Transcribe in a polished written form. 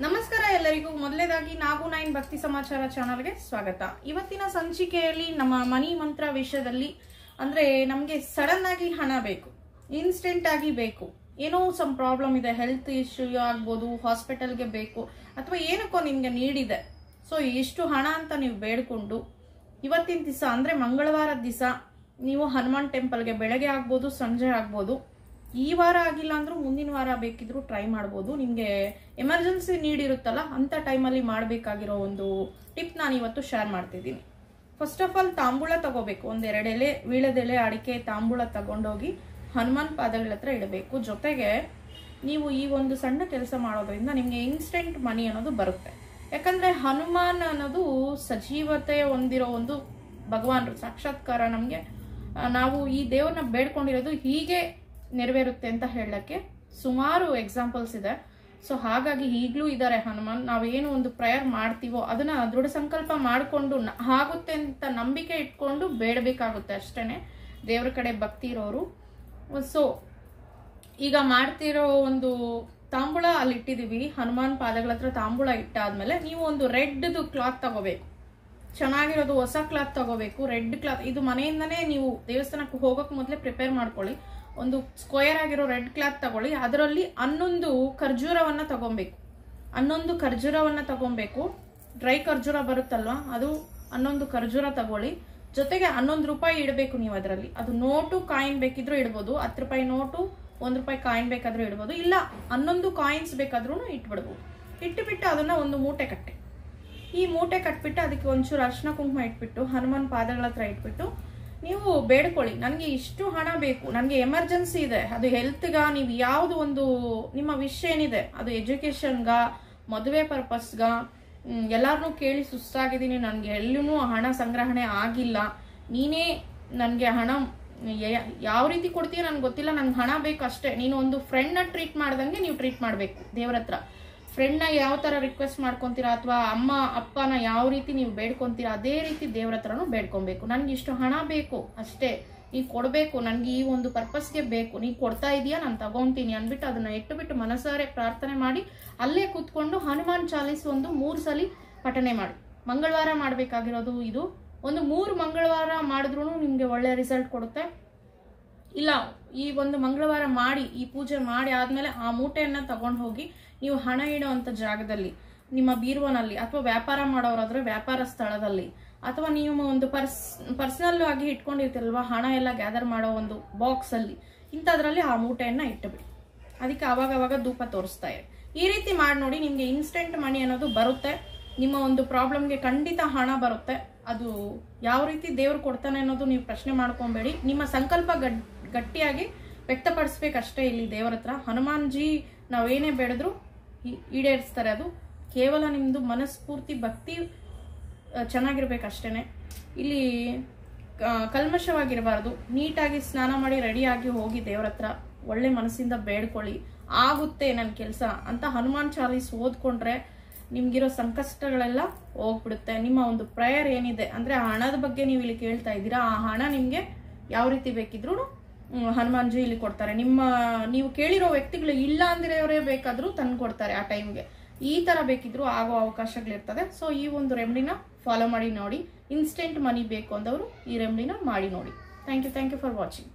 ನಮಸ್ಕಾರ ಎಲ್ಲರಿಗೂ. ಮೊದಲನೇದಾಗಿ ನಾವು 9 ಭಕ್ತಿ ಸಮಾಚಾರ ಚಾನಲ್ಗೆ ಸ್ವಾಗತ. ಇವತ್ತಿನ ಸಂಚಿಕೆಯಲ್ಲಿ ನಮ್ಮ ಮನಿ ಮಂತ್ರ ವಿಷಯದಲ್ಲಿ ಅಂದ್ರೆ ನಮಗೆ ಸಡನ್ ಆಗಿ ಹಣ ಬೇಕು, ಇನ್ಸ್ಟೆಂಟ್ ಆಗಿ ಬೇಕು, ಏನೋ ಸಮ್ ಪ್ರಾಬ್ಲಮ್ ಇದೆ, ಹೆಲ್ತ್ ಇಶ್ಯೂ ಆಗ್ಬೋದು, ಹಾಸ್ಪಿಟಲ್ಗೆ ಬೇಕು ಅಥವಾ ಏನಕ್ಕೋ ನಿಮ್ಗೆ ನೀಡಿದೆ. ಸೊ ಎಷ್ಟು ಹಣ ಅಂತ ನೀವು ಬೇಡ್ಕೊಂಡು ಇವತ್ತಿನ ದಿವಸ ಅಂದ್ರೆ ಮಂಗಳವಾರದ ದಿವಸ ನೀವು ಹನುಮಾನ್ ಟೆಂಪಲ್ಗೆ ಬೆಳಗ್ಗೆ ಆಗ್ಬೋದು, ಸಂಜೆ ಆಗ್ಬೋದು, ಈ ವಾರ ಆಗಿಲ್ಲ ಅಂದ್ರೂ ಮುಂದಿನ ವಾರ ಬೇಕಿದ್ರು ಟ್ರೈ ಮಾಡ್ಬೋದು. ನಿಮ್ಗೆ ಎಮರ್ಜೆನ್ಸಿ ನೀಡ್ ಇರುತ್ತಲ್ಲ ಅಂತ ಟೈಮಲ್ಲಿ ಮಾಡಬೇಕಾಗಿರೋ ಒಂದು ಟಿಪ್ ನಾನು ಇವತ್ತು ಶೇರ್ ಮಾಡ್ತಿದ್ದೀನಿ. ಫಸ್ಟ್ ಆಫ್ ಆಲ್ ತಾಂಬೂಲ ತಗೋಬೇಕು. ಒಂದೆರಡು ಎಲೆ ವೀಳದೆಲೆ, ಅಡಿಕೆ, ತಾಂಬೂಲ ತಗೊಂಡೋಗಿ ಹನುಮಾನ್ ಪಾದಗಳ ಹತ್ರ ಇಡಬೇಕು. ಜೊತೆಗೆ ನೀವು ಈ ಒಂದು ಸಣ್ಣ ಕೆಲಸ ಮಾಡೋದ್ರಿಂದ ನಿಮ್ಗೆ ಇನ್ಸ್ಟೆಂಟ್ ಮನಿ ಅನ್ನೋದು ಬರುತ್ತೆ. ಯಾಕಂದ್ರೆ ಹನುಮಾನ್ ಅನ್ನೋದು ಸಜೀವತೆ ಹೊಂದಿರೋ ಒಂದು ಭಗವಾನ್ ಸಾಕ್ಷಾತ್ಕಾರ. ನಮ್ಗೆ ನಾವು ಈ ದೇವ್ರನ್ನ ಬೇಡ್ಕೊಂಡಿರೋದು ಹೀಗೆ ನೆರವೇರುತ್ತೆ ಅಂತ ಹೇಳಕ್ಕೆ ಸುಮಾರು ಎಕ್ಸಾಂಪಲ್ಸ್ ಇದೆ. ಸೊ ಹಾಗಾಗಿ ಈಗಲೂ ಇದ್ದಾರೆ ಹನುಮಾನ್. ನಾವೇನು ಒಂದು ಪ್ರೇಯರ್ ಮಾಡ್ತೀವೋ ಅದನ್ನ ದೃಢ ಸಂಕಲ್ಪ ಮಾಡಿಕೊಂಡು ಆಗುತ್ತೆ ಅಂತ ನಂಬಿಕೆ ಇಟ್ಕೊಂಡು ಬೇಡಬೇಕಾಗುತ್ತೆ ಅಷ್ಟೇನೆ, ದೇವ್ರ ಕಡೆ ಭಕ್ತಿ ಇರೋರು. ಸೊ ಈಗ ಮಾಡ್ತಿರೋ ಒಂದು ತಾಂಬೂಲ ಅಲ್ಲಿ ಇಟ್ಟಿದೀವಿ, ಹನುಮಾನ್ ಪಾದಗಳ ಹತ್ರ ತಾಂಬೂಲ ಇಟ್ಟಾದ್ಮೇಲೆ ನೀವು ಒಂದು ರೆಡ್ದು ಕ್ಲಾತ್ ತಗೋಬೇಕು. ಚೆನ್ನಾಗಿರೋದು ಹೊಸ ಕ್ಲಾತ್ ತಗೋಬೇಕು, ರೆಡ್ ಕ್ಲಾತ್. ಇದು ಮನೆಯಿಂದನೇ ನೀವು ದೇವಸ್ಥಾನಕ್ಕೆ ಹೋಗೋಕ್ ಮೊದಲೇ ಪ್ರಿಪೇರ್ ಮಾಡ್ಕೊಳ್ಳಿ. ಒಂದು ಸ್ಕ್ವೇರ್ ಆಗಿರೋ ರೆಡ್ ಕ್ಲಾತ್ ತಗೊಳ್ಳಿ. ಅದರಲ್ಲಿ 11 ಖರ್ಜೂರವನ್ನ ತಗೊಬೇಕು. 11 ಖರ್ಜೂರವನ್ನ ತಗೊಬೇಕು. ಡ್ರೈ ಖರ್ಜೂರ ಬರುತ್ತಲ್ವಾ, ಅದು 11 ಖರ್ಜೂರ ತಗೊಳ್ಳಿ. ಜೊತೆಗೆ 11 ರೂಪಾಯಿ ಇಡಬೇಕು ನೀವು ಅದರಲ್ಲಿ. ಅದು ನೋಟು ಕಾಯಿನ್ ಬೇಕಿದ್ರು ಇಡ್ಬೋದು, 10 ರೂಪಾಯಿ ನೋಟು, 1 ರೂಪಾಯಿ ಕಾಯಿನ್ ಬೇಕಾದ್ರೂ ಇಡ್ಬೋದು, ಇಲ್ಲ 11 ಕಾಯಿನ್ಸ್ ಬೇಕಾದ್ರೂ ಇಟ್ಬಿಡ್ಬೋದು. ಇಟ್ಟುಬಿಟ್ಟು ಅದನ್ನ ಒಂದು ಮೂಟೆ ಕಟ್ಟೆ. ಈ ಮೂಟೆ ಕಟ್ಬಿಟ್ಟು ಅದಕ್ಕೆ ಒಂಚೂರು ಅರ್ಶಿನ ಕುಂಕುಮ ಇಟ್ಬಿಟ್ಟು ಹನುಮಾನ್ ಪಾದಗಳ ಹತ್ರ ಇಟ್ಬಿಟ್ಟು ನೀವು ಬೇಡ್ಕೊಳ್ಳಿ, ನನಗೆ ಇಷ್ಟು ಹಣ ಬೇಕು, ನನಗೆ ಎಮರ್ಜೆನ್ಸಿ ಇದೆ. ಅದು ಹೆಲ್ತ್ಗ, ನೀವು ಯಾವ್ದು ಒಂದು ನಿಮ್ಮ ವಿಷಯ ಏನಿದೆ, ಅದು ಎಜುಕೇಶನ್ಗ, ಮದುವೆ ಪರ್ಪಸ್ಗ, ಎಲ್ಲಾರನ್ನೂ ಕೇಳಿ ಸುಸ್ತಾಗಿದ್ದೀನಿ, ನನಗೆ ಎಲ್ಲೂ ಹಣ ಸಂಗ್ರಹಣೆ ಆಗಿಲ್ಲ, ನೀನೇ ನನಗೆ ಹಣ ಯಾವ ರೀತಿ ಕೊಡ್ತೀಯ ನನಗೆ ಗೊತ್ತಿಲ್ಲ, ನಂಗೆ ಹಣ ಬೇಕು ಅಷ್ಟೇ. ನೀನು ಒಂದು ಫ್ರೆಂಡ್ನ ಟ್ರೀಟ್ ಮಾಡ್ದಂಗೆ ನೀವು ಟ್ರೀಟ್ ಮಾಡಬೇಕು ದೇವ್ರ ಹತ್ರ. ಫ್ರೆಂಡ್ನ ಯಾವ ತರ ರಿಕ್ವೆಸ್ಟ್ ಮಾಡ್ಕೊಂತೀರಾ ಅಥವಾ ಅಮ್ಮ ಅಪ್ಪನ ಯಾವ ರೀತಿ ನೀವು ಬೇಡ್ಕೊಂತೀರಾ ಅದೇ ರೀತಿ ದೇವ್ರ ಹತ್ರನೂ ಬೇಡ್ಕೊಬೇಕು. ನನ್ಗೆ ಇಷ್ಟು ಹಣ ಬೇಕು ಅಷ್ಟೇ, ನೀ ಕೊಡ್ಬೇಕು, ನನ್ಗೆ ಈ ಒಂದು ಪರ್ಪಸ್ಗೆ ಬೇಕು, ನೀ ಕೊಡ್ತಾ ಇದೀಯಾ, ನಾನು ತಗೊಂತೀನಿ ಅನ್ಬಿಟ್ಟು ಅದನ್ನ ಇಟ್ಟುಬಿಟ್ಟು ಮನಸಾರೆ ಪ್ರಾರ್ಥನೆ ಮಾಡಿ ಅಲ್ಲೇ ಕೂತ್ಕೊಂಡು ಹನುಮಾನ್ ಚಾಲೀಸ್ ಒಂದು 3 ಸಲ ಪಠನೆ ಮಾಡಿ. ಮಂಗಳವಾರ ಮಾಡ್ಬೇಕಾಗಿರೋದು ಇದು. ಒಂದು 3 ಮಂಗಳವಾರ ಮಾಡಿದ್ರು ನಿಮ್ಗೆ ಒಳ್ಳೆ ರಿಸಲ್ಟ್ ಕೊಡುತ್ತೆ. ಇಲ್ಲ ಈ ಒಂದು ಮಂಗಳವಾರ ಮಾಡಿ, ಈ ಪೂಜೆ ಮಾಡಿ ಆದ್ಮೇಲೆ ಆ ಮೂಟೆಯನ್ನ ತಗೊಂಡು ಹೋಗಿ ನೀವು ಹಣ ಇಡೋ ಅಂತ ಜಾಗದಲ್ಲಿ, ನಿಮ್ಮ ಬೀರುವನಲ್ಲಿ, ಅಥವಾ ವ್ಯಾಪಾರ ಮಾಡೋರಾದ್ರೆ ವ್ಯಾಪಾರ ಸ್ಥಳದಲ್ಲಿ, ಅಥವಾ ನೀವು ಒಂದು ಪರ್ಸನಲ್ ಆಗಿ ಇಟ್ಕೊಂಡಿರ್ತೀರಲ್ವಾ ಹಣ ಎಲ್ಲ ಗ್ಯಾದರ್ ಮಾಡೋ ಒಂದು ಬಾಕ್ಸ್ ಅಲ್ಲಿ, ಇಂಥದ್ರಲ್ಲಿ ಆ ಮೂಟೆಯನ್ನ ಇಟ್ಟುಬಿಡಿ. ಅದಕ್ಕೆ ಅವಾಗ ಧೂಪ ತೋರಿಸ್ತಾ ಇರಿ. ಈ ರೀತಿ ಮಾಡಿ ನೋಡಿ, ನಿಮ್ಗೆ ಇನ್ಸ್ಟೆಂಟ್ ಮನಿ ಅನ್ನೋದು ಬರುತ್ತೆ. ನಿಮ್ಮ ಒಂದು ಪ್ರಾಬ್ಲಮ್ಗೆ ಖಂಡಿತ ಹಣ ಬರುತ್ತೆ. ಅದು ಯಾವ ರೀತಿ ದೇವ್ರು ಕೊಡ್ತಾನೆ ಅನ್ನೋದು ನೀವು ಪ್ರಶ್ನೆ ಮಾಡ್ಕೊಬೇಡಿ. ನಿಮ್ಮ ಸಂಕಲ್ಪ ಗಟ್ಟಿಯಾಗಿ ವ್ಯಕ್ತಪಡಿಸ್ಬೇಕಷ್ಟೇ ಇಲ್ಲಿ ದೇವರ ಹತ್ರ. ಹನುಮಾನ್ ಜಿ ನಾವೇನೇ ಬೇಡಿದ್ರು ಈಡೇರಿಸ್ತಾರೆ. ಅದು ಕೇವಲ ನಿಮ್ದು ಮನಸ್ಫೂರ್ತಿ ಭಕ್ತಿ ಚೆನ್ನಾಗಿರ್ಬೇಕಷ್ಟೇನೆ. ಇಲ್ಲಿ ಕಲ್ಮಶವಾಗಿರಬಾರ್ದು. ನೀಟಾಗಿ ಸ್ನಾನ ಮಾಡಿ ರೆಡಿಯಾಗಿ ಹೋಗಿ ದೇವ್ರ ಹತ್ರ ಒಳ್ಳೆ ಮನಸ್ಸಿಂದ ಬೇಡ್ಕೊಳ್ಳಿ. ಆಗುತ್ತೆ ನನ್ನ ಕೆಲಸ ಅಂತ ಹನುಮಾನ್ ಚಾಲೀಸ್ ಓದ್ಕೊಂಡ್ರೆ ನಿಮ್ಗಿರೋ ಸಂಕಷ್ಟಗಳೆಲ್ಲ ಹೋಗ್ಬಿಡುತ್ತೆ. ನಿಮ್ಮ ಒಂದು ಪ್ರೇಯರ್ ಏನಿದೆ ಅಂದ್ರೆ ಹಣದ ಬಗ್ಗೆ ನೀವು ಇಲ್ಲಿ ಕೇಳ್ತಾ ಇದ್ದೀರಾ, ಆ ಹಣ ನಿಮ್ಗೆ ಯಾವ ರೀತಿ ಬೇಕಿದ್ರು ಹನುಮಾನ್ ಜಿ ಇಲ್ಲಿ ಕೊಡ್ತಾರೆ. ನೀವು ಕೇಳಿರೋ ವ್ಯಕ್ತಿಗಳು ಇಲ್ಲ ಅಂದಿರೋರೇ ಬೇಕಾದ್ರೂ ತಂದು ಕೊಡ್ತಾರೆ ಆ ಟೈಮ್ಗೆ. ಈ ತರ ಬೇಕಿದ್ರು ಆಗೋ ಅವಕಾಶಗಳಿರ್ತದೆ. ಸೊ ಈ ಒಂದು ರೆಮಿಡಿನ ಫಾಲೋ ಮಾಡಿ ನೋಡಿ. ಇನ್ಸ್ಟೆಂಟ್ ಮನಿ ಬೇಕು ಅಂದವರು ಈ ರೆಮಿಡಿನ ಮಾಡಿ ನೋಡಿ. Thank you for watching.